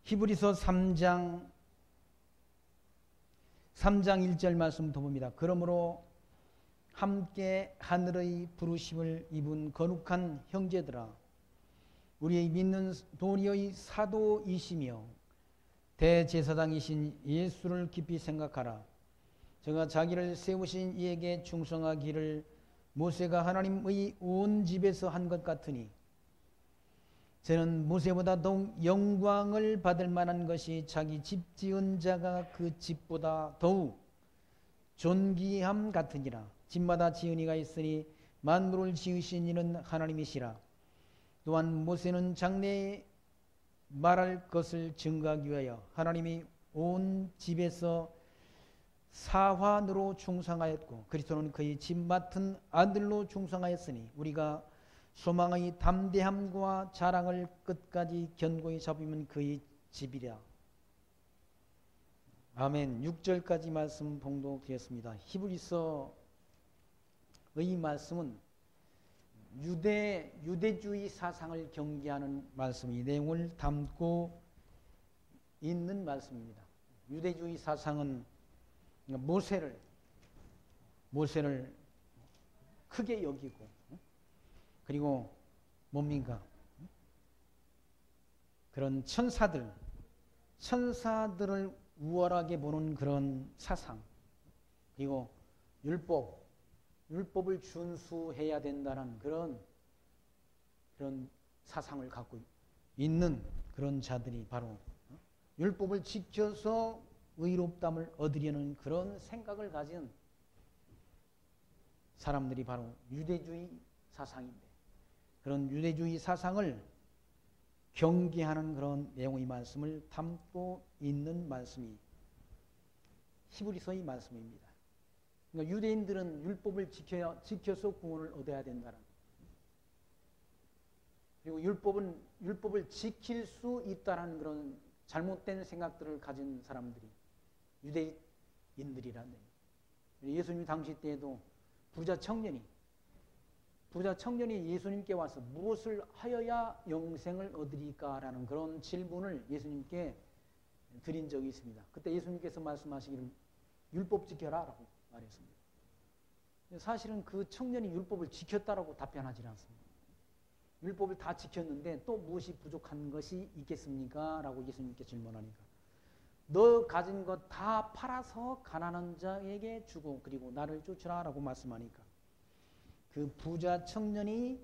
히브리서 3장 1절 말씀 더 봅니다. 그러므로 함께 하늘의 부르심을 입은 거룩한 형제들아, 우리의 믿는 도리의 사도이시며 대제사장이신 예수를 깊이 생각하라. 저가 자기를 세우신 이에게 충성하기를 모세가 하나님의 온 집에서 한 것 같으니, 저는 모세보다 더욱 영광을 받을 만한 것이 자기 집 지은 자가 그 집보다 더욱 존귀함 같으니라. 집마다 지은 이가 있으니 만물을 지으신 이는 하나님이시라. 또한 모세는 장래에 말할 것을 증거하기 위하여 하나님이 온 집에서 사환으로 충성하였고 그리스도는 그의 집 맡은 아들로 충성하였으니 우리가 소망의 담대함과 자랑을 끝까지 견고히 잡으면 그의 집이라. 아멘. 6절까지 말씀 봉독드렸습니다. 히브리서의 말씀은 유대주의 사상을 경계하는 말씀이 내용을 담고 있는 말씀입니다. 유대주의 사상은 모세를 크게 여기고, 그리고 뭡니까? 그런 천사들을 우월하게 보는 그런 사상, 그리고 율법을 준수해야 된다는 그런 사상을 갖고 있는 그런 자들이 바로 율법을 지켜서 의롭담을 얻으려는 그런 생각을 가진 사람들이 바로 유대주의 사상인데, 그런 유대주의 사상을 경계하는 그런 내용의 말씀을 담고 있는 말씀이 히브리서의 말씀입니다. 그러니까 유대인들은 율법을 지켜서 구원을 얻어야 된다는, 그리고 율법을 지킬 수 있다는 그런 잘못된 생각들을 가진 사람들이 유대인들이라는 얘기예요. 예수님 당시 때에도 부자 청년이 예수님께 와서 무엇을 하여야 영생을 얻으리까라는 그런 질문을 예수님께 드린 적이 있습니다. 그때 예수님께서 말씀하시기를 율법 지켜라 라고 말했습니다. 사실은 그 청년이 율법을 지켰다라고 답변하지 않습니다. 율법을 다 지켰는데 또 무엇이 부족한 것이 있겠습니까? 라고 예수님께 질문하니까, 너 가진 것 다 팔아서 가난한 자에게 주고 그리고 나를 쫓으라 라고 말씀하니까 그 부자 청년이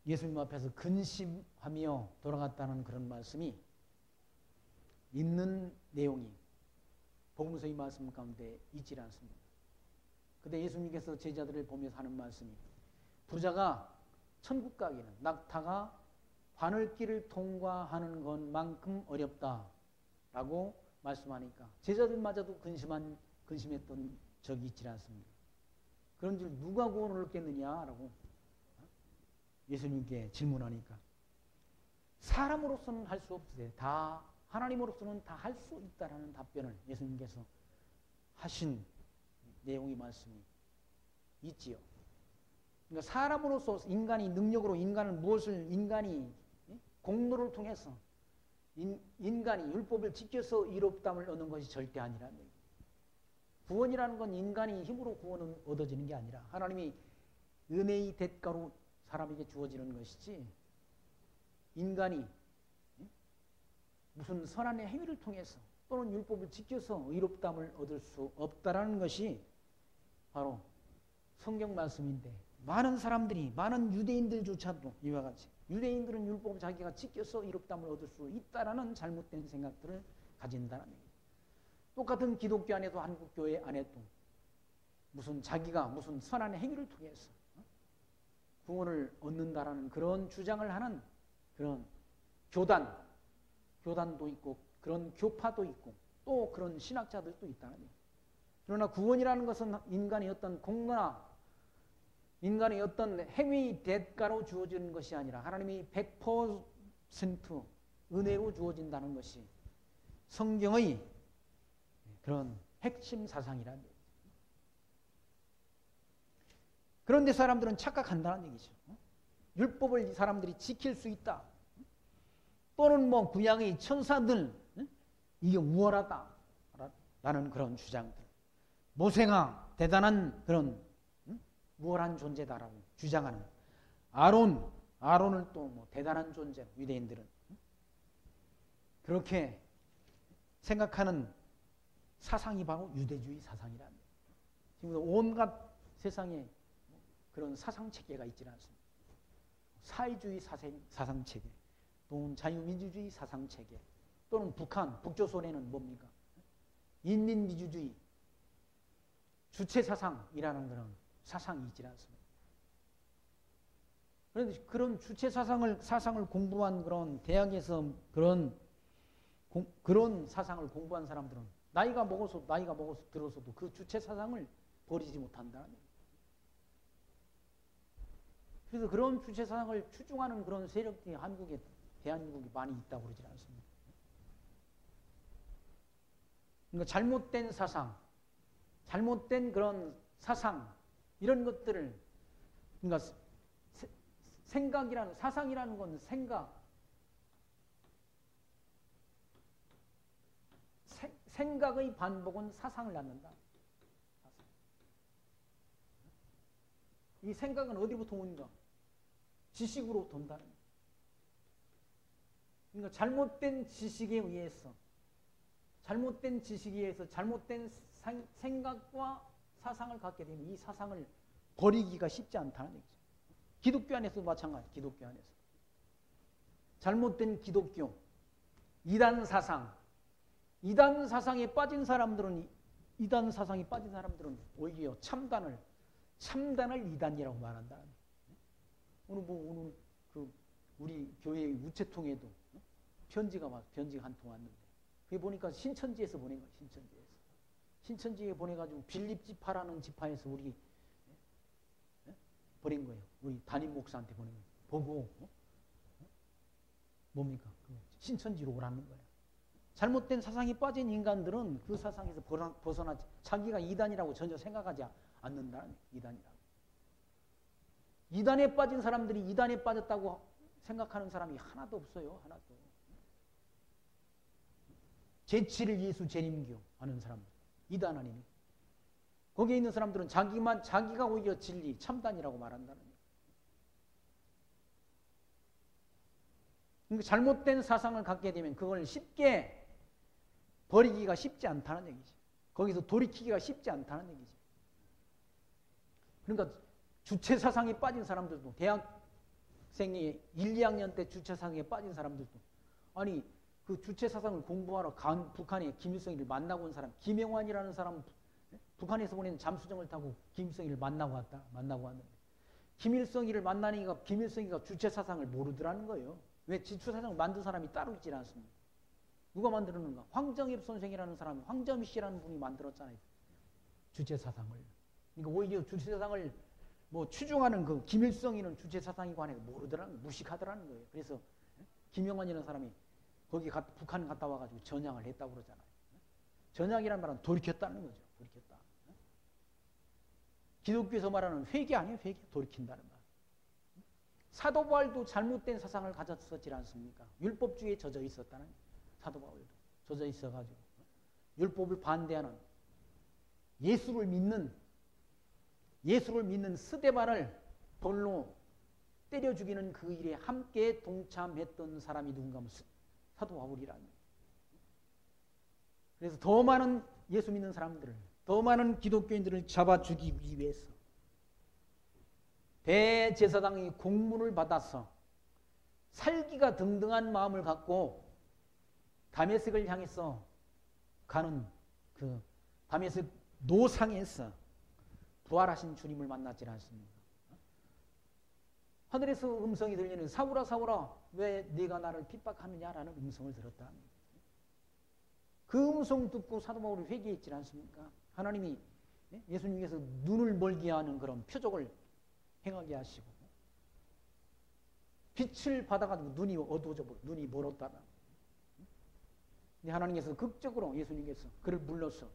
예수님 앞에서 근심하며 돌아갔다는 그런 말씀이 있는 내용이 복음서의 말씀 가운데 있지 않습니다. 그때 예수님께서 제자들을 보면서 하는 말씀이, 부자가 천국 가기는 낙타가 바늘길을 통과하는 것만큼 어렵다라고 말씀하니까 제자들마저도 근심했던 적이 있지 않습니까? 그런 줄 누가 구원을 얻겠느냐라고 예수님께 질문하니까, 사람으로서는 할 수 없으되 다 하나님으로서는 다 할 수 있다라는 답변을 예수님께서 하신 내용의 말씀이 있지요. 그러니까 사람으로서 인간이 능력으로 인간이 공로를 통해서 인간이 율법을 지켜서 의롭다함을 얻는 것이 절대 아니라는 얘기예요. 구원이라는 건 인간이 힘으로 구원은 얻어지는 게 아니라 하나님이 은혜의 대가로 사람에게 주어지는 것이지, 인간이 무슨 선한 행위를 통해서 또는 율법을 지켜서 의롭다함을 얻을 수 없다라는 것이 바로 성경 말씀인데, 많은 유대인들조차도 이와 같이 유대인들은 율법을 자기가 지켜서 의롭다함을 얻을 수 있다라는 잘못된 생각들을 가진다는 얘기예요. 똑같은 기독교 안에도 한국 교회 안에도 자기가 무슨 선한 행위를 통해서 구원을 얻는다라는 그런 주장을 하는 그런 교단도 있고 그런 교파도 있고 또 그런 신학자들도 있다는 얘기예요. 그러나 구원이라는 것은 인간의 어떤 공로나 인간의 어떤 행위 대가로 주어지는 것이 아니라 하나님이 100% 은혜로 주어진다는 것이 성경의 그런 핵심 사상이라는 얘기죠. 그런데 사람들은 착각한다는 얘기죠. 율법을 이 사람들이 지킬 수 있다. 또는 뭐 구약의 천사들, 이게 우월하다 라는 그런 주장들, 모세가 대단한 그런 우월한 존재다라고 주장하는 아론을 또 뭐 대단한 존재로 유대인들은 그렇게 생각하는 사상이 바로 유대주의 사상이란 말이에요. 지금 온갖 세상에 그런 사상 체계가 있지 않습니다. 사회주의 사상 체계, 또는 자유민주주의 사상 체계, 또는 북조선에는 뭡니까? 인민민주주의, 주체 사상이라는 그런 사상이 있지 않습니다. 그런데 그런 주체 사상을 공부한 그런 대학에서 그런 사상을 공부한 사람들은 나이가 먹어서 들어서도 그 주체 사상을 버리지 못한다는 거예요. 그래서 그런 주체 사상을 추종하는 그런 세력들이 대한민국에 많이 있다고 그러지 않습니까? 그러니까 잘못된 사상, 잘못된 그런 사상, 이런 것들을, 그러니까 사상이라는 건 생각의 반복은 사상을 낳는다. 이 생각은 어디부터 오는가? 지식으로부터 온다는 거예요. 그러니까 잘못된 지식에 의해서 잘못된 생각과 사상을 갖게 되면 이 사상을 버리기가 쉽지 않다는 얘기죠. 기독교 안에서도 마찬가지. 기독교 안에서 잘못된 기독교, 이단 사상에 빠진 사람들은 오히려 참단을 이단이라고 말한다. 오늘 우리 교회 우체통에도 편지가 한 통 왔는데, 그게 보니까 신천지에서 보낸 거예요. 신천지에 보내가지고 빌립지파라는 지파에서 우리 보낸 거예요. 우리 담임 목사한테 보낸 거예요. 보고 뭡니까? 신천지로 오라는 거예요. 잘못된 사상에 빠진 인간들은 그 사상에서 벗어나지, 자기가 이단이라고 전혀 생각하지 않는다는 거예요. 이단이라고. 이단에 빠진 사람들이 이단에 빠졌다고 생각하는 사람이 하나도 없어요. 하나도. 제7일 예수 재림교 하는 사람들, 이단 아니네. 거기에 있는 사람들은 자기가 오히려 진리, 참단이라고 말한다는 거예요. 그러니까 잘못된 사상을 갖게 되면 그걸 쉽게 버리기가 쉽지 않다는 얘기지. 거기서 돌이키기가 쉽지 않다는 얘기지. 그러니까 주체 사상에 빠진 사람들도, 대학생이 1, 2학년 때 주체 사상에 빠진 사람들도, 아니 그 주체 사상을 공부하러 북한에 김일성이를 만나고 온 사람, 김영환이라는 사람, 북한에서 보낸 잠수정을 타고 김일성이를 만나고 왔는데, 김일성이를 만나니까 김일성이가 주체 사상을 모르더라는 거예요. 왜? 주체 사상을 만든 사람이 따로 있지 않습니까? 누가 만들었는가? 황정엽 선생이라는 사람, 황정희 씨라는 분이 만들었잖아요. 주체 사상을. 그러니까 오히려 주체 사상을 추종하는 그 김일성이는 주체 사상에 관해 모르더라는, 무식하더라는 거예요. 그래서 김영환이라는 사람이 거기 북한 갔다 와가지고 전향을 했다고 그러잖아요. 전향이란 말은 돌이켰다는 거죠. 돌이켰다. 기독교에서 말하는 회개 아니에요. 회개. 돌이킨다는 말. 사도 바울도 잘못된 사상을 가졌었지 않습니까? 율법주의에 젖어 있었다는, 사도 바울도 젖어 있어가지고 율법을 반대하는, 예수를 믿는 스데반을 돌로 때려 죽이는 그 일에 함께 동참했던 사람이 누군가 하면 사도 바울이라는. 그래서 더 많은 예수 믿는 사람들을, 더 많은 기독교인들을 잡아주기 위해서 대제사장이 공문을 받아서 살기가 등등한 마음을 갖고 다메섹을 향해서 가는 그 다메섹 노상에서 부활하신 주님을 만났지 않습니까? 하늘에서 음성이 들리는, 사울아 사울아 왜 네가 나를 핍박하느냐라는 음성을 들었다. 그 음성 듣고 사도 바울이 회개했지 않습니까? 하나님이 예수님께서 눈을 멀게 하는 그런 표적을 행하게 하시고, 빛을 받아가지고 눈이 어두워져 버려, 눈이 멀었다가. 근데 하나님께서 극적으로 예수님께서 그를 불러서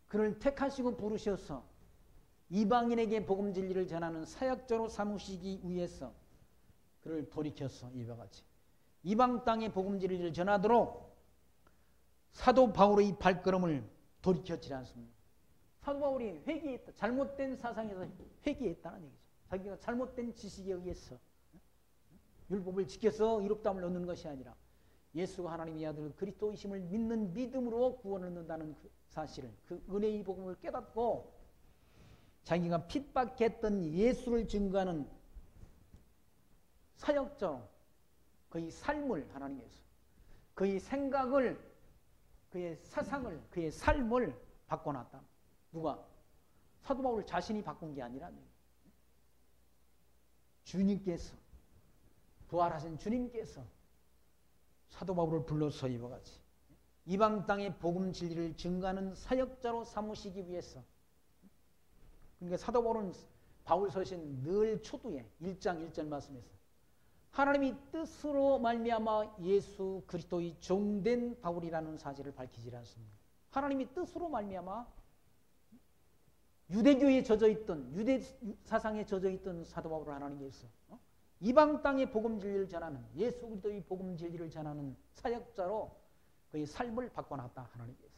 그를 택하시고 부르셔서 이방인에게 복음 진리를 전하는 사역자로 삼으시기 위해서 그를 돌이켜서 이와 같이 이방 땅의 복음 진리를 전하도록 사도 바울의 발걸음을 돌이켰지 않습니까? 사도 바울이 회개했다. 잘못된 사상에서 회개했다는 얘기죠. 자기가 잘못된 지식에 의해서 율법을 지켜서 의롭다함을 얻는 것이 아니라 예수가 하나님의 아들 그리스도이심을 믿는 믿음으로 구원을 얻는다는 그 사실을, 그 은혜의 복음을 깨닫고 자기가 핍박했던 예수를 증거하는 사역자로 그의 삶을 하나님께서 그의 생각을, 그의 사상을, 그의 삶을 바꿔놨다. 누가? 사도 바울 자신이 바꾼 게 아니라 주님께서, 부활하신 주님께서 사도 바울을 불러서 이와 같이 이방 땅의 복음 진리를 증거하는 사역자로 삼으시기 위해서, 그러니까 사도 바울은 바울 서신 늘 초두에 1장 1절 말씀에서 하나님이 뜻으로 말미암아 예수 그리스도의 종된 바울이라는 사실을 밝히지 않습니다. 하나님이 뜻으로 말미암아 유대교에 젖어있던, 유대 사상에 젖어있던 사도 바울을 하나님께서 이방 땅의 복음 진리를 전하는, 예수 그리스도의 복음 진리를 전하는 사역자로 그의 삶을 바꿔놨다, 하나님께서.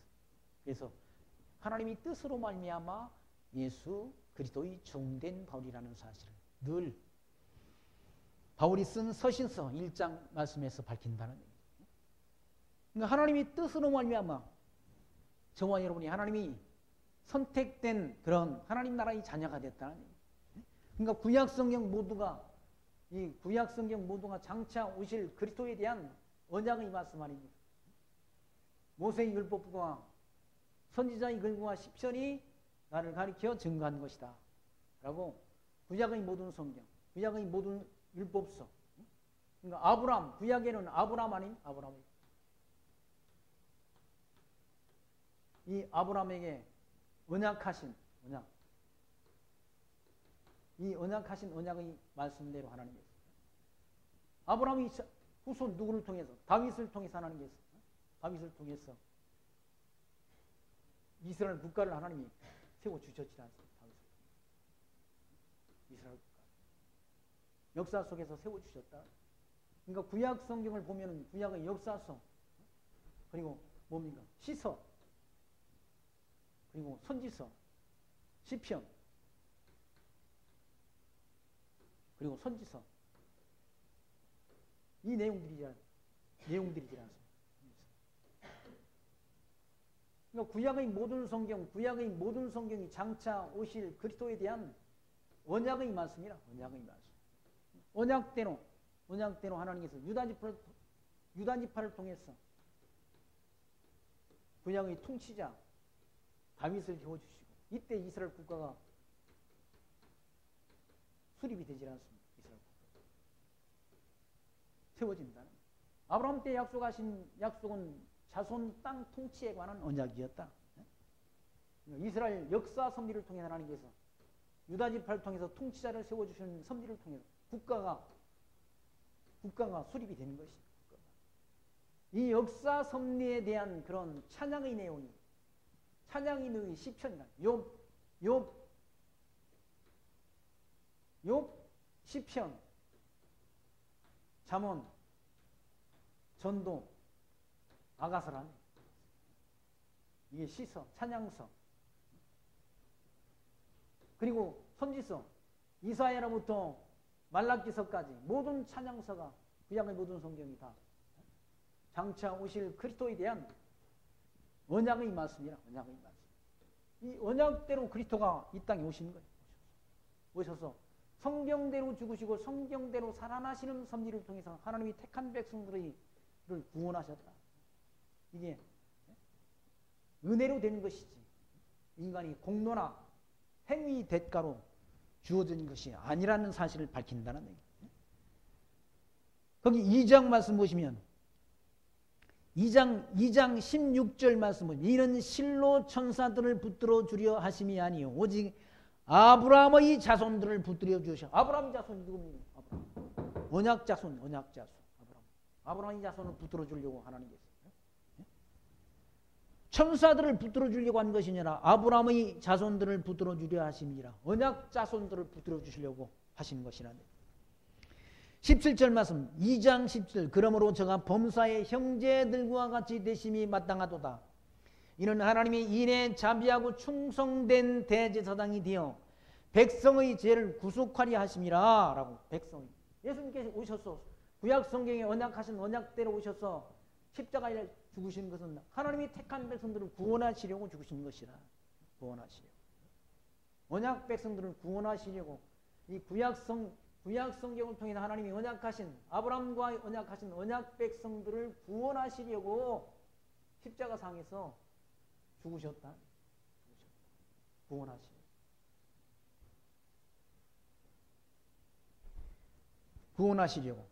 그래서 하나님이 뜻으로 말미암아 예수 그리스도의 종된 바울이라는 사실을 늘 바울이 쓴 서신서 1장 말씀에서 밝힌다는 얘기죠. 그러니까 하나님이 뜻으로 말미암아 저와 여러분이 하나님이 선택된 그런 하나님 나라의 자녀가 됐다는 얘기죠. 그러니까 구약성경 모두가, 이 구약성경 모두가 장차 오실 그리스도에 대한 언약의 말씀 아닙니까? 모세의 율법과 선지자의 글과 시편이 나를 가리켜 증거한 것이다 라고 구약의 모든 성경, 구약의 모든 율법서, 그러니까 아브람, 구약에는 아브람 아닌 아브람, 이 아브람에게 언약하신 언약, 이 언약하신 언약의 말씀대로 하나님께서 아브라함이 후손 누구를 통해서? 다윗을 통해서 하나님께서, 다윗을 통해서 이스라엘 국가를 하나님이 세워주셨지 않습니까? 이스라엘 국가 역사 속에서 세워주셨다. 그러니까 구약 성경을 보면 구약의 역사서, 그리고 뭡니까? 시서, 그리고 선지서, 시편, 그리고 선지서, 이 내용들이지 않습니까? 그러니까 구약의 모든 성경이 장차 오실 그리스도에 대한 언약의 말씀이라, 언약의 말씀. 언약대로 하나님께서 유다지파를 통해서 구약의 통치자 다윗을 세워주시고, 이때 이스라엘 국가가 수립이 되지 않습니다. 이스라엘 국가 세워진다는. 아브라함 때 약속하신 약속은 자손 땅 통치에 관한 언약이었다. 이스라엘 역사 섭리를 통해 하나님께서 유다지파를 통해서 통치자를 세워주시는 섭리를 통해서 국가가 수립이 되는 것입니다. 이 역사 섭리에 대한 그런 찬양의 내용이, 찬양의 내용이 시편이다. 욥 시편, 잠언, 전도, 아가서란 이게 시서, 찬양서, 그리고 선지서, 이사야로부터 말라기서까지 모든 찬양서가, 구약의 모든 성경이 다 장차 오실 그리스도에 대한 언약의 말씀이라, 언약의 말씀. 이 언약대로 그리스도가 이 땅에 오신 거예요. 오셔서 성경대로 죽으시고 성경대로 살아나시는 섭리를 통해서 하나님이 택한 백성들을 구원하셨다. 이게 은혜로 되는 것이지 인간이 공로나 행위 대가로 주어진 것이 아니라는 사실을 밝힌다는 얘기예요. 거기 2장 말씀 보시면 2장 16절 말씀 보시면 이는 실로 천사들을 붙들어 주려 하심이 아니요 오직 아브라함의 자손들을 붙들어 주셔. 아브라함의 자손이 누굽니까? 아브라함. 언약 자손. 아브라함의 자손을 붙들어 주려고 하나님께서 천사들을 붙들어 주려고 한 것이 아니라 아브라함의 자손들을 붙들어 주려 하심이라. 언약 자손들을 붙들어 주시려고 하시는 것이라. 17절 말씀 2장 10절 그러므로 저가 범사의 형제들과 같이 되심이 마땅하도다. 이는 하나님이 인에 자비하고 충성된 대제사장이 되어 백성의 죄를 구속하리 하심이라. 라고. 백성이 예수님께서 오셔서 구약성경에 언약하신 언약대로 오셔서 십자가에 죽으신 것은 하나님이 택한 백성들을 구원하시려고 죽으신 것이라. 구원하시려고. 언약 백성들을 구원하시려고 이 구약성경을 통해 하나님이 언약하신 아브라함과 언약하신 언약 백성들을 구원하시려고 십자가상에서 죽으셨다. 구원하시려고. 구원하시려고.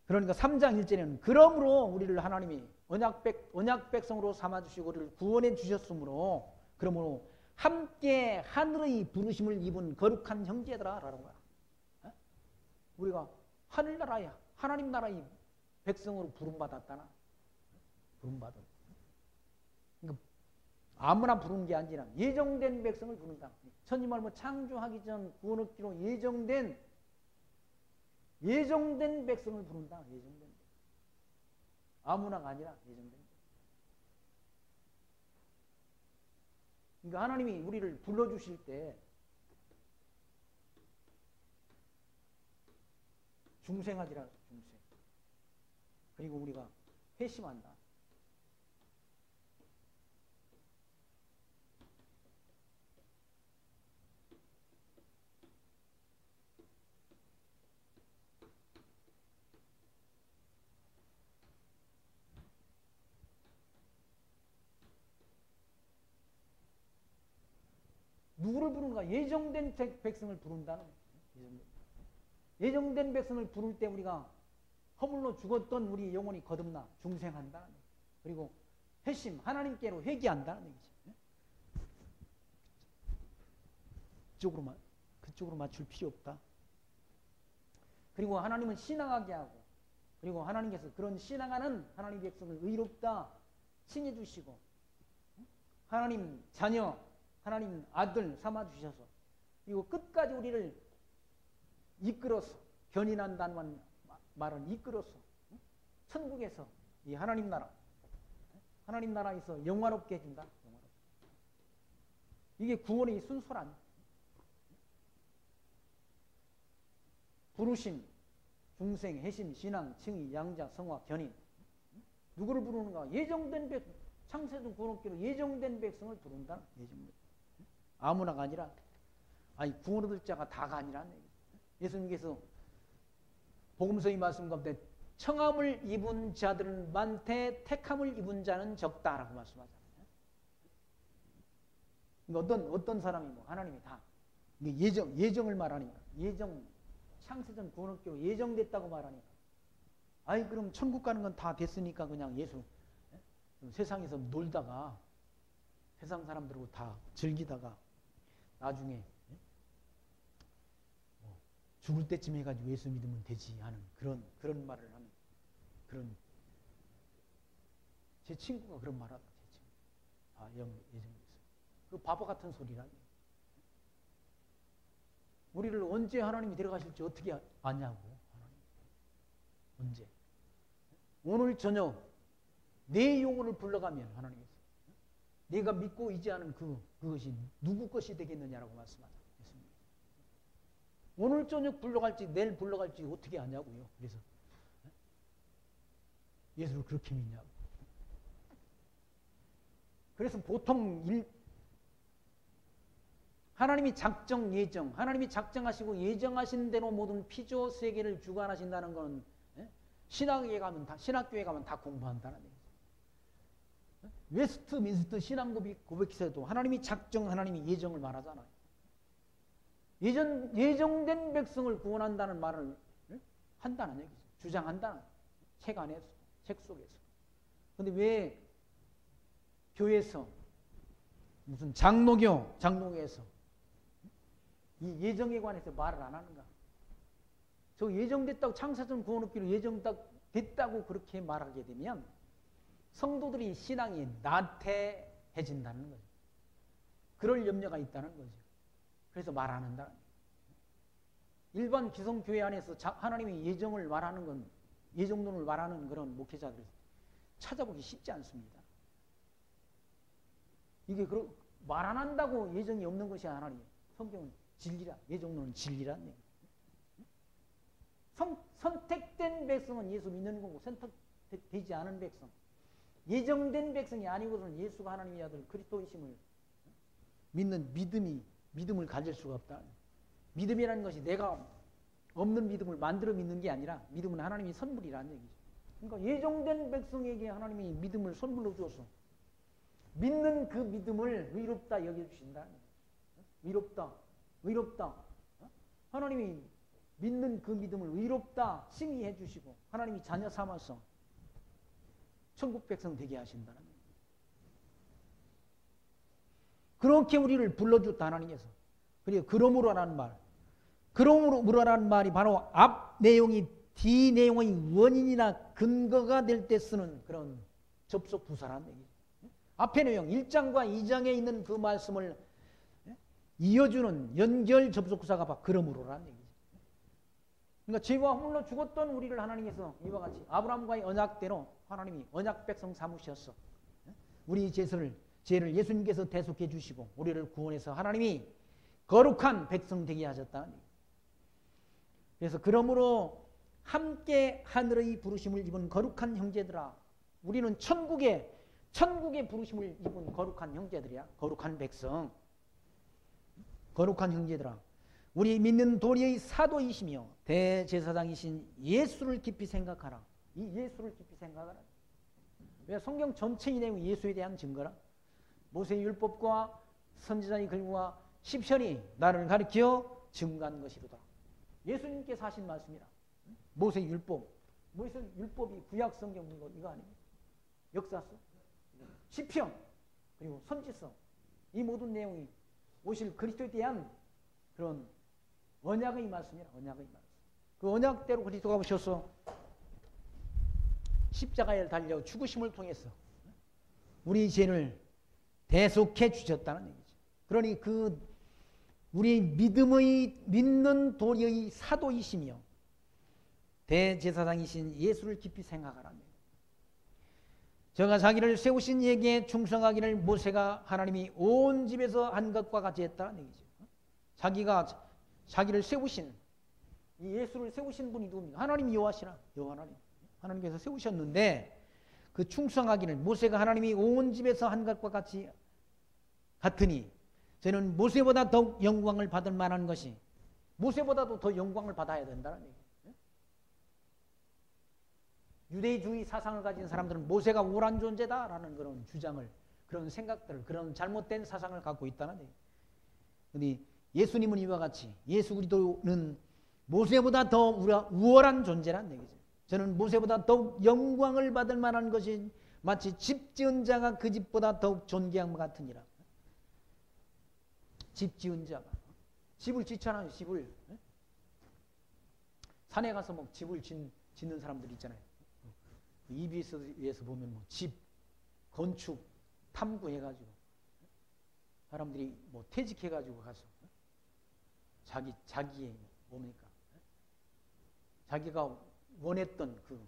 그러니까 3장 1절에는 그러므로 우리를 하나님이 언약 백성으로 삼아주시고 우리를 구원해 주셨으므로 그러므로 함께 하늘의 부르심을 입은 거룩한 형제들아 라는 거야. 우리가 하늘나라야 하나님 나라의 백성으로 부름받았다나. 부름받은. 그러니까 아무나 부른 게 아니라 예정된 백성을 부른다. 천지 말고 창조하기 전 구원 얻기로 예정된 백성을 부른다. 예정된. 아무나가 아니라 예정된. 그러니까 하나님이 우리를 불러주실 때 중생하지라. 중생. 그리고 우리가 회심한다. 누구를 부르는가? 예정된 백성을 부른다는 거예요. 예정된 백성을 부를 때 우리가 허물로 죽었던 우리 영혼이 거듭나 중생한다는 거예요. 그리고 회심, 하나님께로 회개한다는 얘기죠. 그쪽으로 맞출 필요 없다. 그리고 하나님은 신앙하게 하고, 그리고 하나님께서 그런 신앙하는 하나님 백성을 의롭다 칭해 주시고, 하나님 자녀, 하나님 아들 삼아주셔서 그리고 끝까지 우리를 이끌어서 견인한다는 말은 이끌어서 천국에서 이 하나님 나라에서 영화롭게 해준다. 이게 구원의 순서란. 부르심, 중생, 회심, 신앙, 칭의, 양자, 성화, 견인. 누구를 부르는가? 예정된 백성. 창세전 구원없기로 예정된 백성을 부른다. 예정된. 아무나가 아니라 구원 얻을 자가 다가 아니라는 얘기죠. 예수님께서 복음서의 말씀 가운데 청함을 입은 자들은 많되 택함을 입은 자는 적다라고 말씀하잖아요. 그러니까 어떤 사람이 하나님이 다 예정을 말하니까 창세전 구원 얻기로 예정됐다고 말하니까 그럼 천국 가는 건 다 됐으니까 그냥 예수 세상에서 놀다가 세상 사람들하고 다 즐기다가 나중에 죽을 때쯤 해가지고 예수 믿으면 되지 하는 그런 말을 하는 그런 제 친구가 그런 말하다. 제 친구. 예정됐어. 그 바보 같은 소리라니. 우리를 언제 하나님이 데려가실지 어떻게 아냐고. 하나님. 언제? 오늘 저녁 내 영혼을 불러가면 하나님께서 내가 믿고 의지하는 그것이 누구 것이 되겠느냐라고 말씀하셨습니다. 오늘 저녁 불러갈지 내일 불러갈지 어떻게 아냐고요. 그래서 예수를 그렇게 믿냐고. 그래서 보통 하나님이 하나님이 작정하시고 예정하신 대로 모든 피조 세계를 주관하신다는 건 신학교에 가면 다 공부한다는 얘기죠. 웨스트민스터 신앙고백에서도 하나님이 하나님이 예정을 말하잖아요. 예정된 백성을 구원한다는 말을 한다는 얘기죠. 주장한다는 책 안에서, 책 속에서. 근데 왜 교회에서 무슨 장로교에서 이 예정에 관해서 말을 안 하는가? 저 예정됐다고 창세전 구원 얻기로 예정됐다고 그렇게 말하게 되면 성도들이 신앙이 나태해진다는 거죠. 그럴 염려가 있다는 거죠. 그래서 말 안 한다는 거예요. 일반 기성교회 안에서 하나님의 예정을 말하는 건, 예정론을 말하는 그런 목회자들 찾아보기 쉽지 않습니다. 이게 말 안 한다고 예정이 없는 것이 하나님. 성경은 진리라, 예정론은 진리란 얘기. 선택된 백성은 예수 믿는 거고, 선택되지 않은 백성, 예정된 백성이 아니고서는 예수가 하나님의 아들 그리스도이심을 믿는 믿음을 가질 수가 없다. 믿음이라는 것이 내가 없는 믿음을 만들어 믿는 게 아니라 믿음은 하나님의 선물이라는 얘기죠. 그러니까 예정된 백성에게 하나님이 믿음을 선물로 주어서 믿는 그 믿음을 의롭다 여겨주신다. 의롭다. 하나님이 믿는 그 믿음을 의롭다 칭의해 주시고 하나님이 자녀 삼아서 천국 백성 되게 하신다는 거예요. 그렇게 우리를 불러줬다 하나님께서. 그리고 그러므로라는 말, 그러므로라는 말이 바로 앞 내용이 뒤 내용의 원인이나 근거가 될 때 쓰는 그런 접속 부사라는 얘기죠. 앞의 내용 1장과 2장에 있는 그 말씀을 이어주는 연결 접속 부사가 바로 그러므로라는 얘기죠. 그러니까 죄와 허물로 죽었던 우리를 하나님께서 이와 같이 아브라함과의 언약대로 하나님이 언약 백성 삼으셨어. 우리 죄를 예수님께서 대속해 주시고 우리를 구원해서 하나님이 거룩한 백성 되게 하셨다. 그래서 그러므로 함께 하늘의 부르심을 입은 거룩한 형제들아, 우리는 천국의 부르심을 입은 거룩한 형제들이야. 거룩한 백성, 거룩한 형제들아, 우리 믿는 도리의 사도이시며 대제사장이신 예수를 깊이 생각하라. 이 예수를 깊이 생각하라. 왜? 성경 전체의 내용이 예수에 대한 증거라. 모세의 율법과 선지자의 글과 시편이 나를 가리켜 증거한 것이로다. 예수님께서 하신 말씀이라. 모세의 율법이 구약 성경 이거 아닙니까? 역사서, 시편, 그리고 선지서, 이 모든 내용이 오실 그리스도에 대한 그런 언약의 말씀이라. 언약의 말씀. 그 언약대로 그리스도가 오셔서 십자가에 달려 죽으심을 통해서 우리 죄를 대속해 주셨다는 얘기죠. 그러니 우리 믿는 도리의 사도이시며 대제사장이신 예수를 깊이 생각하라는 얘기죠. 저가 자기를 세우신 이에게 충성하기를 모세가 하나님이 온 집에서 한 것과 같이 했다는 얘기죠. 자기를 세우신, 이 예수를 세우신 분이 누굽니까? 하나님 여호와시라. 하나님께서 세우셨는데 그 충성하기를 모세가 하나님이 온 집에서 한 것과 같으니 저는 모세보다 더욱 영광을 받을 만한 것이, 모세보다도 더 영광을 받아야 된다는 얘기예요. 유대주의 사상을 가진 사람들은 모세가 우월한 존재다라는 그런 주장을, 그런 생각들을, 그런 잘못된 사상을 갖고 있다는 얘기예요. 그런데 예수님은 이와 같이 예수 그리스도는 모세보다 더 우월한 존재라는 얘기죠. 저는 모세보다 더욱 영광을 받을 만한 것이 마치 집 지은 자가 그 집보다 더욱 존귀한 것 같으니라. 집 지은 자가 집을 짓잖아요. 집을 산에 가서 뭐 집을 짓는 사람들 있잖아요. EBS에서 보면 뭐 집 건축 탐구해가지고 사람들이 뭐 퇴직해가지고 가서 자기의 뭡니까? 자기가 원했던 그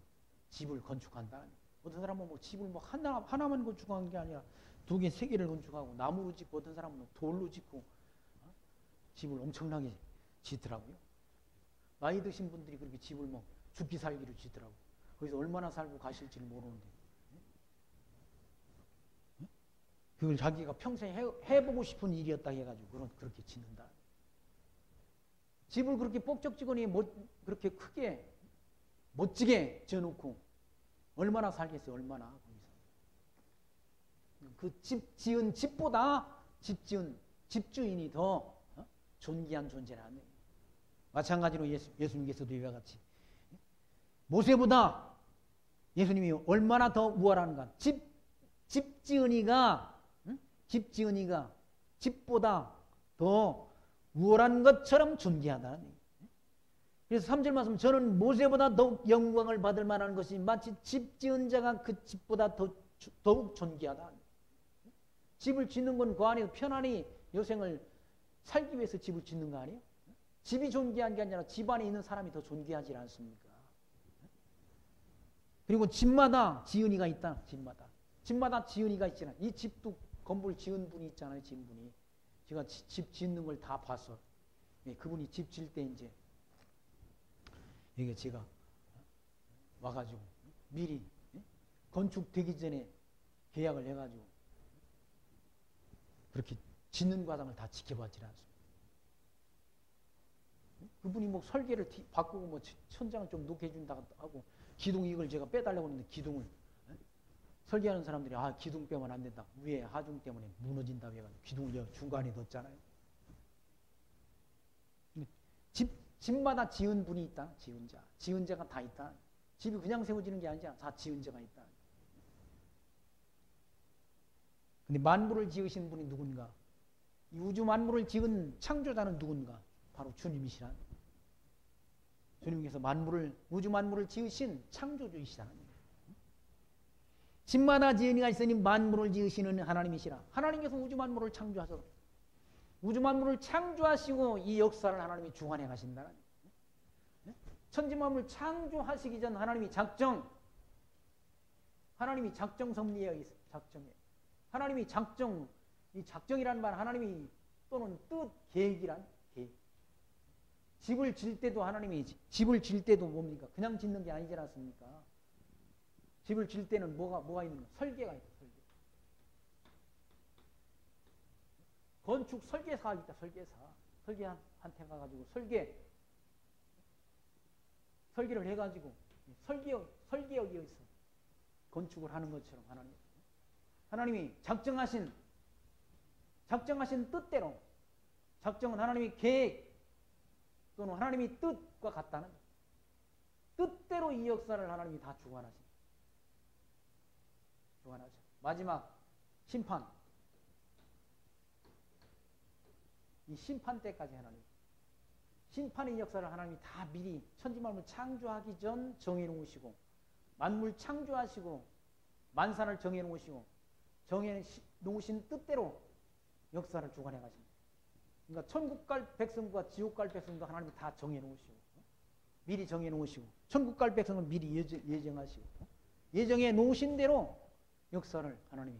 집을 건축한다. 어떤 사람은 뭐 집을 뭐 하나만 건축한 게 아니라 2개, 3개를 건축하고 나무로 짓고, 어떤 사람은 돌로 짓고 집을 엄청나게 짓더라고요. 나이 드신 분들이 그렇게 집을 뭐 죽기 살기로 짓더라고요. 거기서 얼마나 살고 가실지를 모르는데 그걸 자기가 평생 해보고 싶은 일이었다 해가지고 그렇게 짓는다. 집을 그렇게 꼭적지근히 그렇게 크게 멋지게 지어놓고 얼마나 살겠어요. 얼마나 거기서. 그 집 지은 집보다 집주인이 더 존귀한 존재라는 얘기예요. 마찬가지로 예수님께서도 이와 같이 모세보다 예수님이 얼마나 더 우월한가. 집지은이가 집보다 더 우월한 것처럼 존귀하다는 얘기예요. 그래서 3절 말씀, 저는 모세보다 더욱 영광을 받을 만한 것이 마치 집 지은 자가 그 집보다 더욱 존귀하다. 집을 짓는 건 그 안에서 편안히 여생을 살기 위해서 집을 짓는 거 아니에요? 집이 존귀한 게 아니라 집 안에 있는 사람이 더 존귀하지 않습니까? 그리고 집마다 지은이가 있다. 집마다 지은이가 있잖아요. 이 집도 건물 지은 분이 있잖아요. 지은 분이. 제가 집 짓는 걸 다 봐서 그분이 집 질 때 이제 이게 제가 와가지고 미리 건축되기 전에 계약을 해가지고 그렇게 짓는 과정을 다 지켜봤지 않습니다. 그분이 뭐 설계를 바꾸고 뭐 천장을 좀 높게 해준다고 하고 기둥 이걸 제가 빼달라고 했는데 기둥을 설계하는 사람들이 기둥 빼면 안 된다. 위에 하중 때문에 무너진다고 해가지고 기둥을 중간에 넣었잖아요. 집마다 지은 분이 있다. 지은 자가 다 있다. 집이 그냥 세워지는 게 아니잖아. 다 지은 자가 있다. 근데 만물을 지으신 분이 누군가? 이 우주 만물을 지은 창조자는 누군가? 바로 주님이시라. 주님께서 우주 만물을 지으신 창조주이시라. 집마다 지은이가 있으니 만물을 지으시는 하나님이시라. 하나님께서 우주 만물을 창조하셔서 우주 만물을 창조하시고 이 역사를 하나님이 주관해 가신다. 천지 만물 창조하시기 전 하나님이 작정 섭리에 있어. 하나님이 이 작정이라는 말 하나님이 또는 뜻, 계획이란 계획. 집을 질 때도 하나님이 집을 질 때도 뭡니까? 그냥 짓는 게 아니지 않습니까? 집을 질 때는 뭐가 있는가? 설계가 있다. 건축 설계사가 있다. 설계한테 가가지고 설계를 해가지고 설계역에 있어. 건축을 하는 것처럼 하나님이 작정하신 뜻대로 작정은 하나님의 계획 또는 하나님의 뜻과 같다는 뜻대로 이 역사를 하나님이 다 주관하십니다. 마지막 심판. 이 심판 때까지 심판의 역사를 하나님이 다 미리 천지만물 창조하기 전 정해놓으시고 만물 창조하시고 만산을 정해놓으시고 정해놓으신 뜻대로 역사를 주관해 가십니다. 그러니까 천국 갈 백성과 지옥 갈 백성도 하나님이 다 정해놓으시고 미리 정해놓으시고 천국 갈 백성은 미리 예정하시고 예정해 놓으신 대로 역사를 하나님이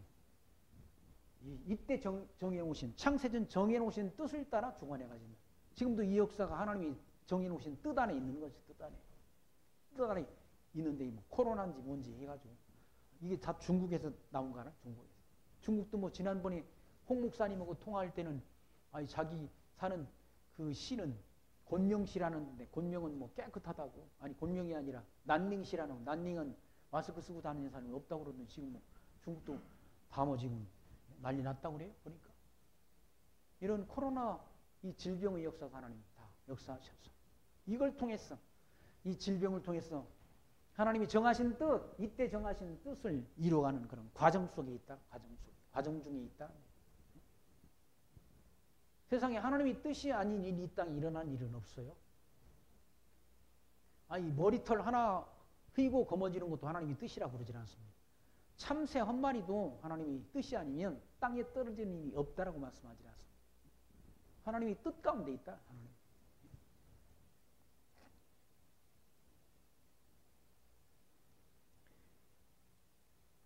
이때 정해놓으신 창세전 정해놓으신 뜻을 따라 주관해 가십니다. 지금도 이 역사가 하나님이 정해놓으신 뜻 안에 있는 거지. 뜻 안에 있는데 뭐 코로나인지 뭔지 해가지고 이게 다 중국에서 나온 거나 중국도 뭐 지난번에 홍 목사님하고 통화할 때는 자기 사는 그 시는 곤명시라는데 곤명은 뭐 깨끗하다고 곤명이 아니라 난닝시라는 난닝은 마스크 쓰고 다니는 사람이 없다고 그러는데 지금 뭐 중국도 다 뭐 지금 난리 났다고 그래요. 보니까 이런 코로나 이 질병의 역사가 하나님 다 역사하셨어. 이걸 통해서 이 질병을 통해서 하나님이 정하신 뜻, 이때 정하신 뜻을 이루어가는 그런 과정 속에 있다. 과정 중에 있다. 세상에 하나님의 뜻이 아닌 이 땅에 일어난 일은 없어요. 이 머리털 하나 휘고 거머쥐는 것도 하나님의 뜻이라고 그러지 않습니다. 참새 한 마리도 하나님의 뜻이 아니면 땅에 떨어지는 일이 없다라고 말씀하지 않습니다. 하나님의 뜻 가운데 있다. 하나님.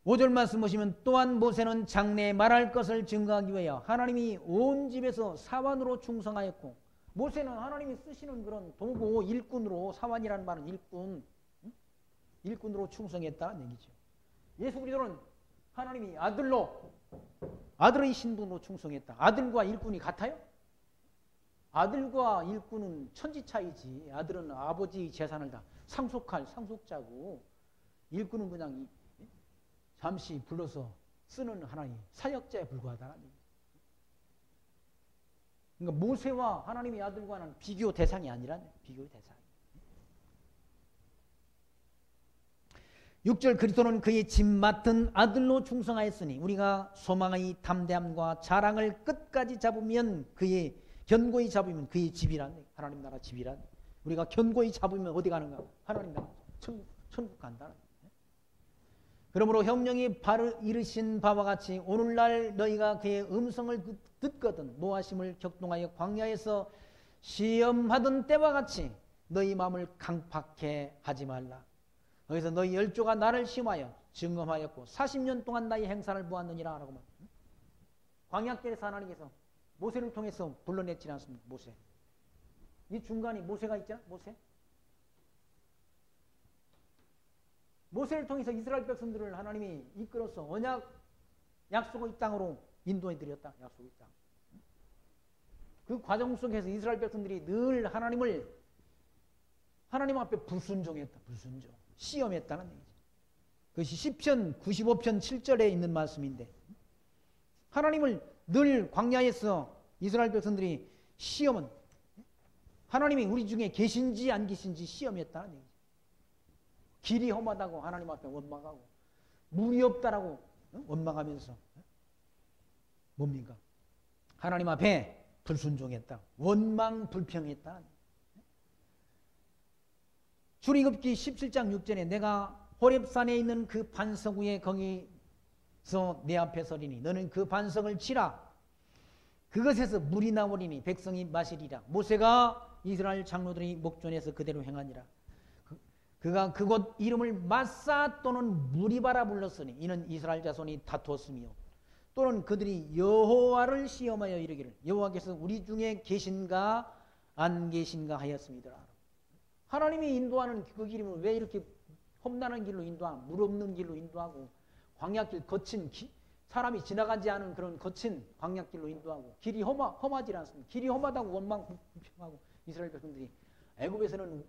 5절 말씀 보시면 또한 모세는 장래에 말할 것을 증거하기 위하여 하나님이 온 집에서 사환으로 충성하였고 모세는 하나님이 쓰시는 그런 도구 일꾼으로 사환이라는 말은 일꾼으로 충성했다는 얘기죠. 예수 그리스도는 하나님이 아들의 신분으로 충성했다. 아들과 일꾼이 같아요? 아들과 일꾼은 천지 차이지. 아들은 아버지의 재산을 다 상속할 상속자고 일꾼은 그냥 잠시 불러서 쓰는 하나님 사역자에 불과하다는 얘기죠. 그러니까 모세와 하나님의 아들과는 비교 대상이 아니라는 비교의 대상. 6절 그리스도는 그의 집 맡은 아들로 충성하였으니 우리가 소망의 담대함과 자랑을 끝까지 잡으면 그의 견고히 잡으면 그의 집이란 하나님 나라 집이란 우리가 견고히 잡으면 어디 가는가? 하나님 나라 천국 간다는. 그러므로 형령이 바로 이르신 바와 같이 오늘날 너희가 그의 음성을 듣거든 노하심을 격동하여 광야에서 시험하던 때와 같이 너희 마음을 강팍해 하지 말라. 거기서 너희 열조가 나를 시험하여 증검하였고 40년 동안 나의 행사를 보았느니라 라고 말. 광야길에서 하나님께서 모세를 통해서 불러냈지 않습니까? 모세. 이 중간에 모세가 있잖아. 모세를 통해서 이스라엘 백성들을 하나님이 이끌어서 언약 약속의 땅으로 인도해 드렸다. 약속의 땅. 그 과정 속에서 이스라엘 백성들이 늘 하나님 앞에 불순종했다. 불순종. 시험했다는 얘기죠. 그것이 시편 95편 7절에 있는 말씀인데 하나님을 늘 광야에서 이스라엘 백성들이 시험은 하나님이 우리 중에 계신지 안 계신지 시험했다는 얘기죠. 길이 험하다고 하나님 앞에 원망하고 물이 없다라고 원망하면서 뭡니까? 하나님 앞에 불순종했다. 원망 불평했다. 출애굽기 17장 6절에 내가 호렙산에 있는 그 반석 위에 거기서 내 앞에 서리니 너는 그 반석을 치라. 그것에서 물이 나오리니 백성이 마시리라. 모세가 이스라엘 장로들이 목전에서 그대로 행하니라. 그가 그곳 이름을 마사 또는 무리바라 불렀으니 이는 이스라엘 자손이 다투었으며 또는 그들이 여호와를 시험하여 이르기를 여호와께서 우리 중에 계신가 안 계신가 하였습니다. 하나님이 인도하는 그 길이면 왜 이렇게 험난한 길로 인도하고 물 없는 길로 인도하고 광야길 거친 사람이 지나가지 않은 그런 거친 광야길로 인도하고 길이 험하지 않습니다. 길이 험하다고 원망 불평하고 이스라엘 백성들이 애굽에서는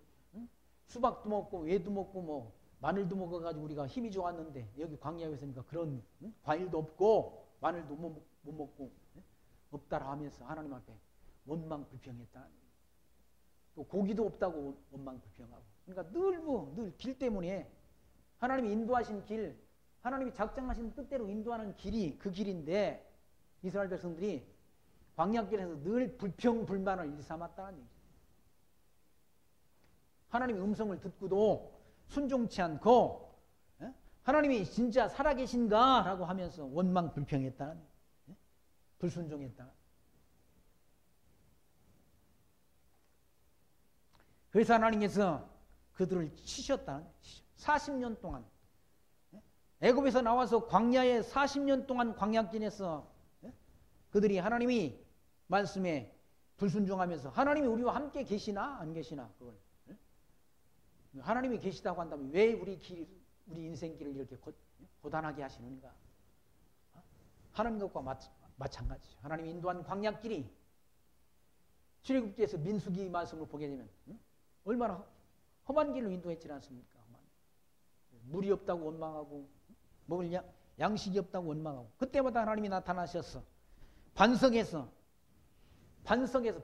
수박도 먹고 외도 먹고 뭐 마늘도 먹어가지고 우리가 힘이 좋았는데 여기 광야에 있으니까 그런 과일도 없고 마늘도 못 먹고 없다라 하면서 하나님 앞에 원망 불평했다. 또 고기도 없다고 원망 불평하고 그러니까 늘 길 때문에 하나님이 인도하신 길 하나님이 작정하신 뜻대로 인도하는 길이 그 길인데 이스라엘 백성들이 광야길에서 늘 불평 불만을 일삼았다는 얘기죠. 하나님의 음성을 듣고도 순종치 않고 하나님이 진짜 살아계신가 라고 하면서 원망 불평했다는 불순종했다. 그래서 하나님께서 그들을 치셨다. 40년 동안 애굽에서 나와서 광야에 40년 동안 광야길에서 그들이 하나님이 말씀에 불순종하면서 하나님이 우리와 함께 계시나 안 계시나 그걸 하나님이 계시다고 한다면 왜 우리 인생길을 이렇게 고단하게 하시는가? 하는 것과 마찬가지죠. 하나님이 인도한 광야길이 출애굽기에서 민수기 말씀을 보게 되면 얼마나 험한 길로 인도했지 않습니까? 물이 없다고 원망하고 먹을 양식이 없다고 원망하고 그때마다 하나님이 나타나셔서 반석에서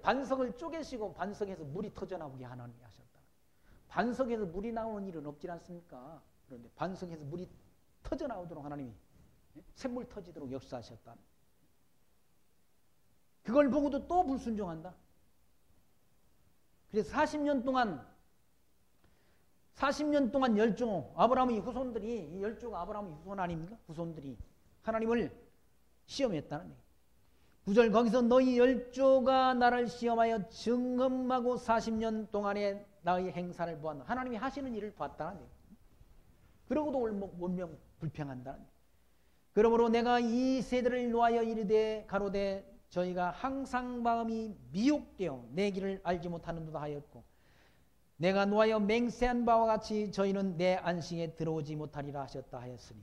반석을 쪼개시고 반석에서 물이 터져나오게 하나님이 하셨다. 반석에서 물이 나오는 일은 없지 않습니까? 그런데 반석에서 물이 터져나오도록 하나님이 샘물 터지도록 역사하셨다. 그걸 보고도 또 불순종한다. 그래서 40년 동안 열조 아브라함의 후손들이 이 열조가 아브라함의 후손 아닙니까? 후손들이 하나님을 시험했다는 얘기예요. 9절 거기서 너희 열조가 나를 시험하여 증검하고 40년 동안에 나의 행사를 보았다. 하나님이 하시는 일을 봤다는 얘기예요. 그러고도 원명 불평한다는 얘기예요. 그러므로 내가 이 세대를 놓아여 이르되 가로되 저희가 항상 마음이 미혹되어 내 길을 알지 못하는도다 하였고 내가 놓아여 맹세한 바와 같이 저희는 내 안식에 들어오지 못하리라 하셨다 하였으니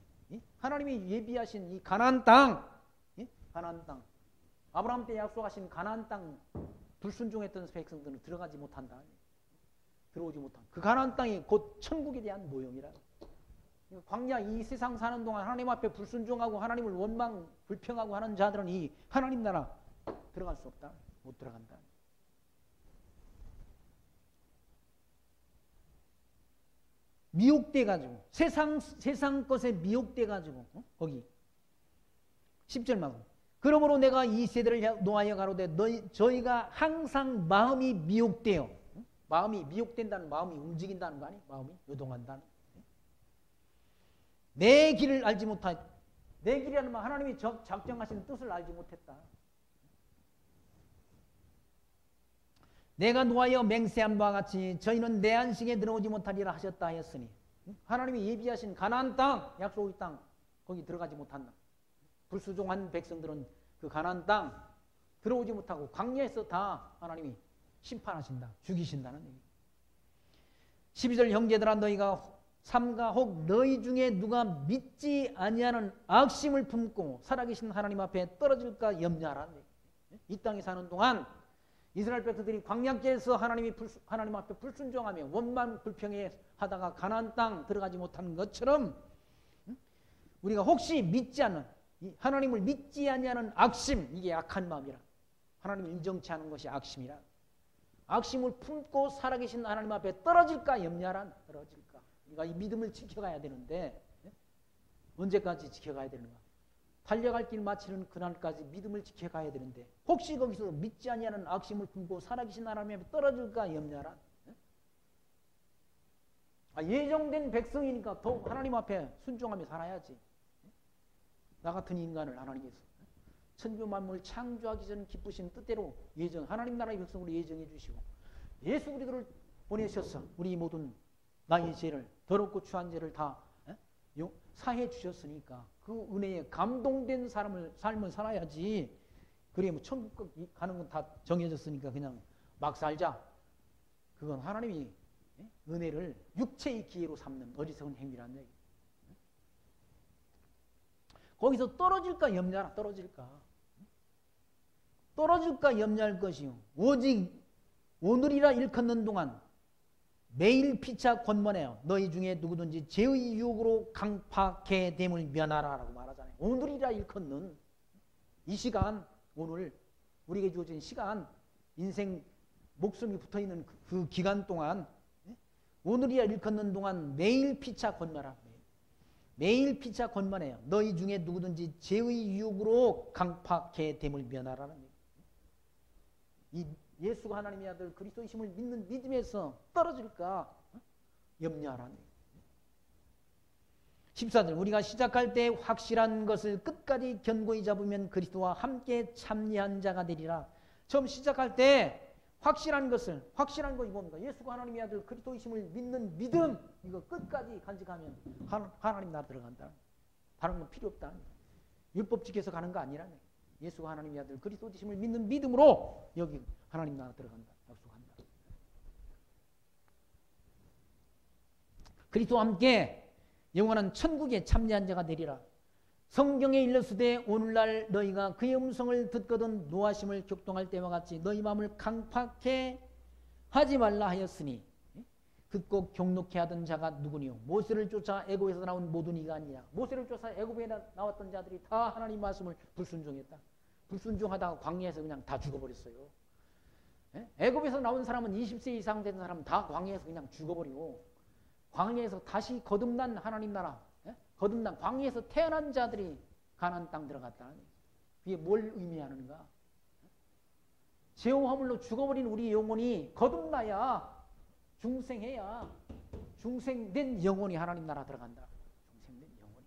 하나님이 예비하신 이 가나안 땅 아브라함 때 약속하신 가나안 땅 불순종했던 백성들은 들어가지 못한다. 들어오지 못한 그 가나안 땅이 곧 천국에 대한 모형이라. 광야 이 세상 사는 동안 하나님 앞에 불순종하고 하나님을 원망 불평하고 하는 자들은 이 하나님 나라 들어갈 수 없다. 못 들어간다. 미혹돼가지고 세상 것에 미혹돼가지고 거기 10절만 그러므로 내가 이 세대를 놓아여 가로되 저희가 항상 마음이 미혹되어 마음이 미혹된다는 마음이 움직인다는 거 아니에요? 마음이 요동한다는 내 길을 알지 못하 내 길이라는 말 하나님이 작정하신 뜻을 알지 못했다. 내가 노하여 맹세한 바와 같이 저희는 내 안식에 들어오지 못하리라 하셨다 하였으니 하나님이 예비하신 가나안 땅, 약속의 땅 거기 들어가지 못한다. 불수종한 백성들은 그 가나안 땅 들어오지 못하고 광야에서 다 하나님이 심판하신다. 죽이신다는 얘기. 12절 형제들아 너희가 삼가 혹 너희 중에 누가 믿지 아니하는 악심을 품고 살아계신 하나님 앞에 떨어질까 염려하라. 이 땅에 사는 동안 이스라엘 백성들이 광야길에서 하나님 앞에 불순종하며 원망 불평해 하다가 가나안 땅 들어가지 못하는 것처럼 우리가 혹시 믿지 않는 하나님을 믿지 아니하는 악심, 이게 악한 마음이라. 하나님을 인정치 않은 것이 악심이라. 악심을 품고 살아계신 하나님 앞에 떨어질까 염려하라. 떨어질까. 우리가 이 믿음을 지켜가야 되는데 언제까지 지켜가야 되는가? 달려갈 길 마치는 그날까지 믿음을 지켜가야 되는데 혹시 거기서 믿지 아니하는 악심을 품고 살아계신 하나님 앞에 떨어질까 염려하라. 예정된 백성이니까 더 하나님 앞에 순종하며 살아야지. 나 같은 인간을 하나님께서 천주 만물 창조하기 전 기쁘신 뜻대로 하나님 나라의 백성으로 예정해 주시고 예수 그리스도를 보내셔서 우리 모든 나의 죄를 더럽고 추한 죄를 다 사해 주셨으니까 그 은혜에 감동된 삶을 살아야지. 그래 뭐 천국 가는 건 다 정해졌으니까 그냥 막 살자. 그건 하나님이 은혜를 육체의 기회로 삼는 어리석은 행위라는 얘기. 거기서 떨어질까 염려하라. 떨어질까 염려할 것이요 오직 오늘이라 일컫는 동안 매일 피차 권면하여 너희 중에 누구든지 죄의 유혹으로 강팍해 됨을 면하라라고 말하잖아요. 오늘이라 일컫는 이 시간, 오늘 우리에게 주어진 시간, 인생 목숨이 붙어있는 그 기간 동안 오늘이라 일컫는 동안 매일 피차 권면하라. 매일 피차 권면해요. 너희 중에 누구든지 죄의 유혹으로 강팍해 됨을 면하라는 얘기. 이 예수가 하나님의 아들 그리스도이심을 믿는 믿음에서 떨어질까 염려하라는 얘기. 14절 우리가 시작할 때 확실한 것을 끝까지 견고히 잡으면 그리스도와 함께 참여한 자가 되리라. 처음 시작할 때 확실한 것이 뭡니까? 예수가 하나님의 아들 그리스도이심을 믿는 믿음, 이거 끝까지 간직하면 하나님 나라 들어간다. 다른 건 필요 없다. 율법 지켜서 가는 거 아니라네. 예수가 하나님의 아들 그리스도이심을 믿는 믿음으로 여기 하나님 나라 들어간다. 약속한다. 그리스도와 함께 영원한 천국에 참여한 자가 되리라. 성경에 일렀으되 오늘날 너희가 그의 음성을 듣거든 노하심을 격동할 때와 같이 너희 마음을 강팍해 하지 말라 하였으니 듣고 경록해 하던 자가 누구니요? 모세를 쫓아 애굽에서 나온 모든 이가 아니냐. 모세를 쫓아 애굽에 나왔던 자들이 다 하나님 말씀을 불순종했다. 불순종하다가 광야에서 그냥 다 죽어버렸어요. 애굽에서 나온 사람은 20세 이상 된 사람은 다 광야에서 그냥 죽어버리고 광야에서 다시 거듭난 하나님 나라, 거듭난 광야에서 태어난 자들이 가나안 땅 들어갔다. 그게 뭘 의미하는가? 죄와 허물로 죽어버린 우리 영혼이 거듭나야, 중생해야, 중생된 영혼이 하나님 나라 들어간다. 중생된 영혼이.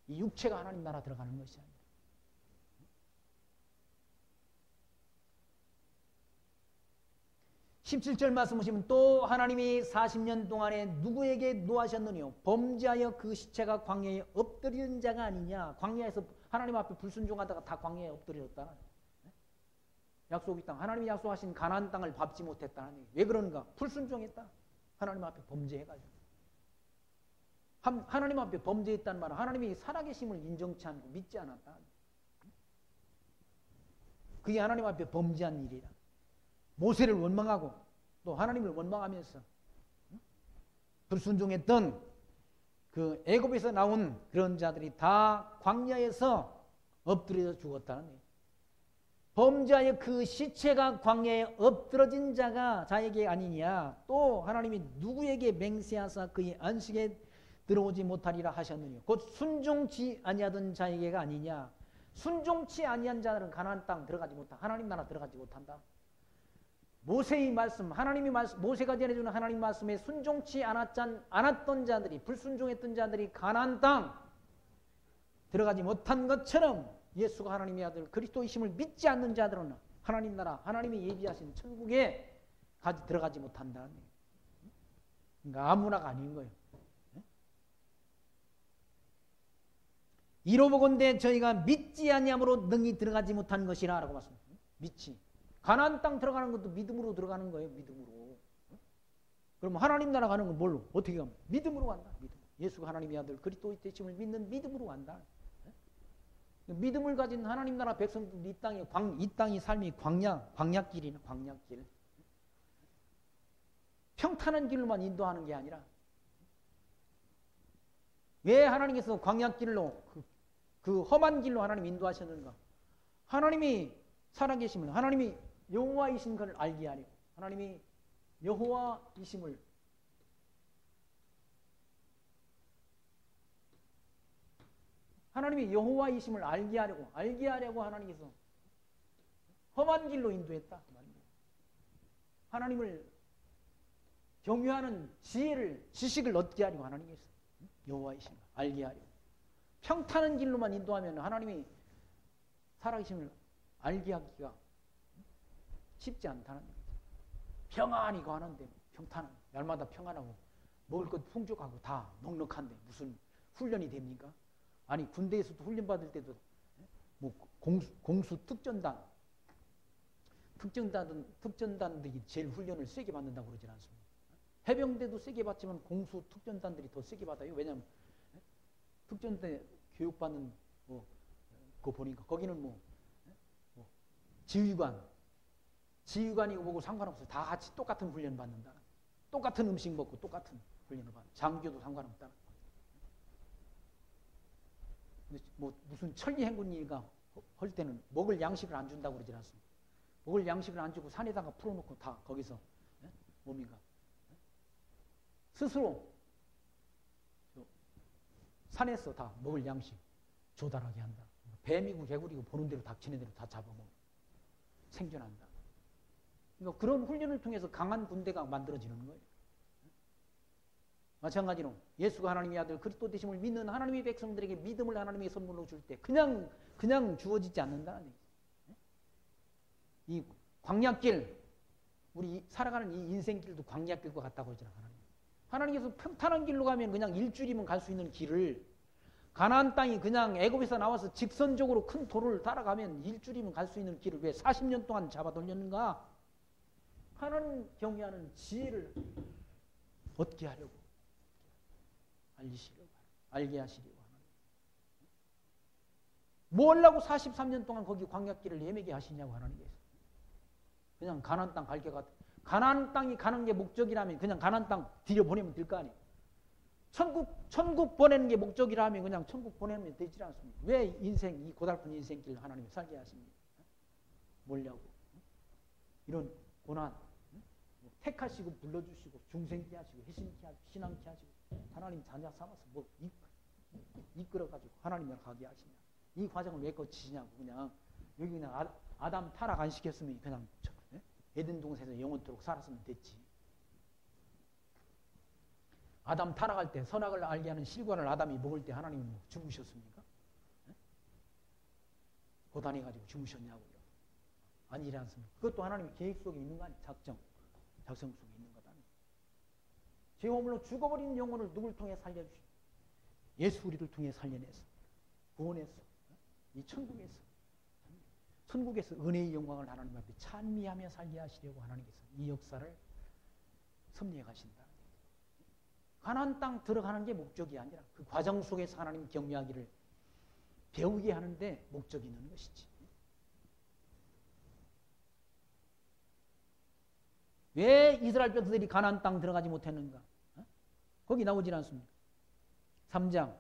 이 육체가 하나님 나라 들어가는 것이 아니라. 17절 말씀 보시면 또 하나님이 40년 동안에 누구에게 노하셨느냐? 범죄하여 그 시체가 광야에 엎드리는 자가 아니냐? 광야에서 하나님 앞에 불순종하다가 다 광야에 엎드렸다. 약속의 땅, 하나님이 약속하신 가나안 땅을 밟지 못했다는 얘기. 왜 그런가? 불순종했다. 하나님 앞에 범죄해가지고. 하나님 앞에 범죄했다는 말은 하나님이 살아계심을 인정치 않고 믿지 않았다. 그게 하나님 앞에 범죄한 일이다. 모세를 원망하고 또 하나님을 원망하면서 불순종했던 그 애굽에서 나온 그런 자들이 다 광야에서 엎드려 죽었다는 얘기예요. 범죄하여 그 시체가 광야에 엎드러진 자가 자에게 아니냐. 또 하나님이 누구에게 맹세하사 그의 안식에 들어오지 못하리라 하셨느냐. 곧 순종치 아니하던 자에게가 아니냐. 순종치 아니한 자들은 가나안 땅 들어가지 못한다. 하나님 나라 들어가지 못한다. 모세의 말씀, 하나님의 말씀, 모세가 전해주는 하나님 말씀에 순종치 않았던 자들이, 불순종했던 자들이 가나안 땅 들어가지 못한 것처럼 예수가 하나님의 아들 그리스도이심을 믿지 않는 자들은 하나님 나라, 하나님이 예비하신 천국에 들어가지 못한다. 그러니까 아무나가 아닌 거예요. 이로보건대 저희가 믿지 아니함으로 능히 들어가지 못한 것이라 라고 말씀합니다. 믿지. 가나안 땅 들어가는 것도 믿음으로 들어가는 거예요. 믿음으로. 그럼 하나님 나라 가는 건 뭘로? 어떻게 가면? 믿음으로 간다. 믿음. 예수가 하나님의 아들 그리스도의 되심을 믿는 믿음으로 간다. 믿음을 가진 하나님 나라 백성들 이 땅이 삶이 광야길이나 광야길. 평탄한 길로만 인도하는 게 아니라 왜 하나님께서 광야길로 그 험한 길로 하나님 인도하셨는가? 하나님이 살아계심을, 하나님이 여호와이신 것을 알게 하려고, 하나님이 여호와이심을 알게 하려고 하나님께서 험한 길로 인도했다. 하나님을 경유하는 지식을 얻게 하려고 하나님께서 여호와이심을 알게 하려고. 평탄한 길로만 인도하면 하나님이 살아계심을 알게 하기가 쉽지 않다는 거죠. 평안히 가는데 평탄한, 날마다 평안하고 먹을 것 풍족하고 다 넉넉한데 무슨 훈련이 됩니까? 아니 군대에서도 훈련 받을 때도 뭐 공수 특전단들이 제일 훈련을 세게 받는다고 그러진 않습니다. 해병대도 세게 받지만 공수 특전단들이 더 세게 받아요. 왜냐하면 특전대 교육받는 그거 보니까 거기는 지휘관이고 뭐고 상관없어요. 다 같이 똑같은 훈련 받는다. 똑같은 음식 먹고 똑같은 훈련을 받는. 장교도 상관없다. 뭐 무슨 천리 행군이가 할 때는 먹을 양식을 안 준다고 그러지 않습니다. 먹을 양식을 안 주고 산에다가 풀어놓고 다 거기서 뭡니까? 스스로 산에서 다 먹을 양식 조달하게 한다. 뱀이고 개구리고 보는 대로 닥치는 대로 다 잡아먹고 생존한다. 그러니까 그런 훈련을 통해서 강한 군대가 만들어지는 거예요. 마찬가지로 예수가 하나님의 아들 그리스도 되심을 믿는 하나님의 백성들에게 믿음을 하나님의 선물로 줄 때 그냥 주어지지 않는다는 얘기예요. 이 광야길, 우리 살아가는 이 인생길도 광야길과 같다고 하잖아요. 하나님께서 평탄한 길로 가면 그냥 일주일이면 갈 수 있는 길을, 가나안 땅이 그냥 애굽에서 나와서 직선적으로 큰 도를 따라가면 일주일이면 갈 수 있는 길을 왜 40년 동안 잡아 돌렸는가? 하나님 경외하는 지혜를 얻게 하려고, 알게 하시려고 하는. 뭐 하려고 43년 동안 거기 광야길을 헤매게 하시냐고 하나님께서. 그냥 가나안 땅 갈 게 같아. 가나안 땅이 가는 게 목적이라면 그냥 가나안 땅 들여보내면 될 거 아니에요. 천국 보내는 게 목적이라면 그냥 천국 보내면 되지 않습니까? 왜 이 고달픈 인생길 하나님이 살게 하십니까? 뭐냐고. 이런 고난 택하시고 불러주시고 중생케 하시고 희신케 하시고 신앙케 하시고 하나님 자녀 삼아서 뭐 이끌어가지고 하나님을 가게 하시냐. 이 과정을 왜 거치시냐고. 그냥 여기 그냥 아담 타락 안 시켰으면 그냥 에덴 동산에서 영원토록 살았으면 됐지. 아담 타락할 때 선악을 알게 하는 실과를 아담이 먹을 때 하나님은 뭐 죽으셨습니까? 고단해가지고 죽으셨냐고요. 아니지 않습니까? 그것도 하나님의 계획 속에 있는 거 아니에요. 작성 속에 있는 것 아니에요. 죄 허물로 죽어버린 영혼을 누굴 통해 살려주시? 예수 우리를 통해 살려내서 구원해서 이 천국에서 은혜의 영광을 하나님 앞에 찬미하며 살게 하시려고 하나님께서 이 역사를 섭리해 가신다. 가나안 땅 들어가는 게 목적이 아니라 그 과정 속에서 하나님 경외하기를 배우게 하는데 목적이 있는 것이지. 왜 이스라엘 백성들이 가나안 땅 들어가지 못했는가? 거기 나오질 않습니다. 3장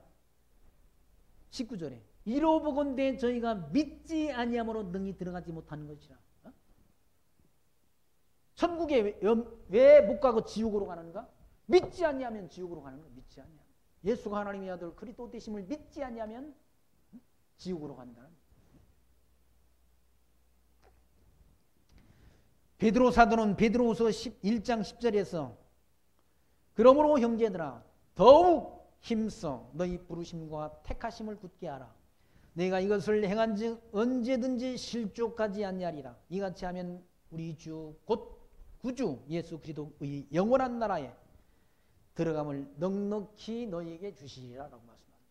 19절에 이로보건대 저희가 믿지 아니함으로 능히 들어가지 못하는 것이라. 천국에 왜 못 가고 지옥으로 가는가? 믿지 아니하면 지옥으로 가는 거야. 믿지 아니하면. 예수가 하나님의 아들 그리스도 되심을 믿지 아니하면 지옥으로 간다. 베드로 사도는 베드로후서 1장 10절에서 그러므로 형제들아 더욱 힘써 너희 부르심과 택하심을 굳게 하라. 내가 이것을 행한즉 언제든지 실족하지 아니하리라. 이같이 하면 우리 주 곧 구주 예수 그리스도의 영원한 나라에 들어감을 넉넉히 너희에게 주시리라라고 말씀합니다.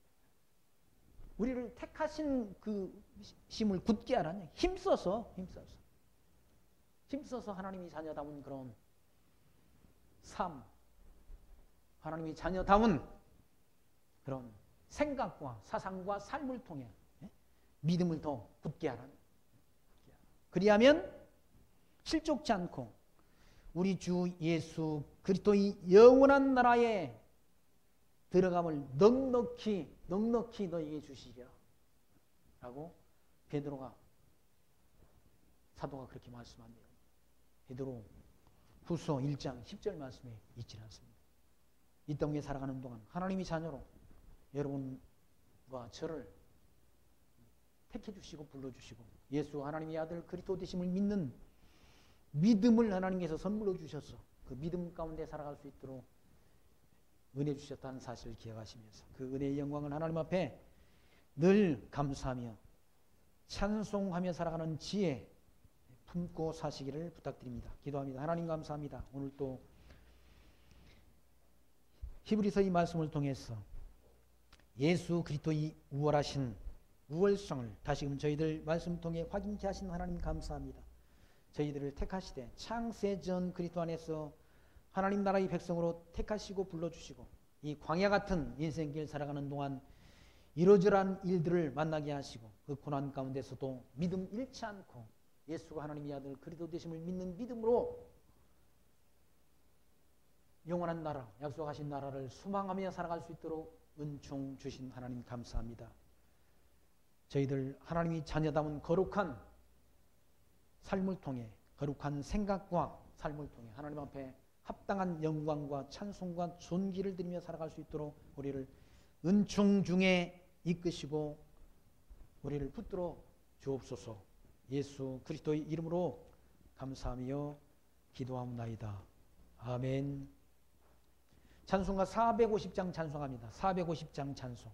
우리를 택하신 그 힘을 굳게 하라니 힘써서 하나님이 자녀다운 그런 삶, 하나님이 자녀다운 그런 생각과 사상과 삶을 통해 믿음을 더 굳게 하라니. 그리하면 실족지 않고 우리 주 예수 그리스도의 영원한 나라에 들어감을 넉넉히 너희에게 주시리라 라고 베드로가 사도가 그렇게 말씀합니다. 베드로 후서 1장 10절 말씀에 있지 않습니다. 이 땅에 살아가는 동안 하나님이 자녀로 여러분과 저를 택해 주시고 불러주시고 예수 하나님의 아들 그리스도 되심을 믿는 믿음을 하나님께서 선물로 주셔서 그 믿음 가운데 살아갈 수 있도록 은혜 주셨다는 사실을 기억하시면서 그 은혜의 영광을 하나님 앞에 늘 감사하며 찬송하며 살아가는 지혜 품고 사시기를 부탁드립니다. 기도합니다. 하나님 감사합니다. 오늘 또 히브리서 이 말씀을 통해서 예수 그리스도의 우월하신 우월성을 다시금 저희들 말씀 통해 확인케 하신 하나님 감사합니다. 저희들을 택하시되 창세전 그리스도 안에서 하나님 나라의 백성으로 택하시고 불러주시고 이 광야 같은 인생길 살아가는 동안 이러저러한 일들을 만나게 하시고 그 고난 가운데서도 믿음 잃지 않고 예수가 하나님의 아들 그리스도 되심을 믿는 믿음으로 영원한 나라, 약속하신 나라를 소망하며 살아갈 수 있도록 은총 주신 하나님 감사합니다. 저희들 하나님이 자녀다운 거룩한 삶을 통해 거룩한 생각과 삶을 통해 하나님 앞에 합당한 영광과 찬송과 존귀를 드리며 살아갈 수 있도록 우리를 은총 중에 이끄시고 우리를 붙들어 주옵소서. 예수 그리스도의 이름으로 감사하며 기도하옵나이다. 아멘. 찬송가 450장 찬송합니다. 450장 찬송.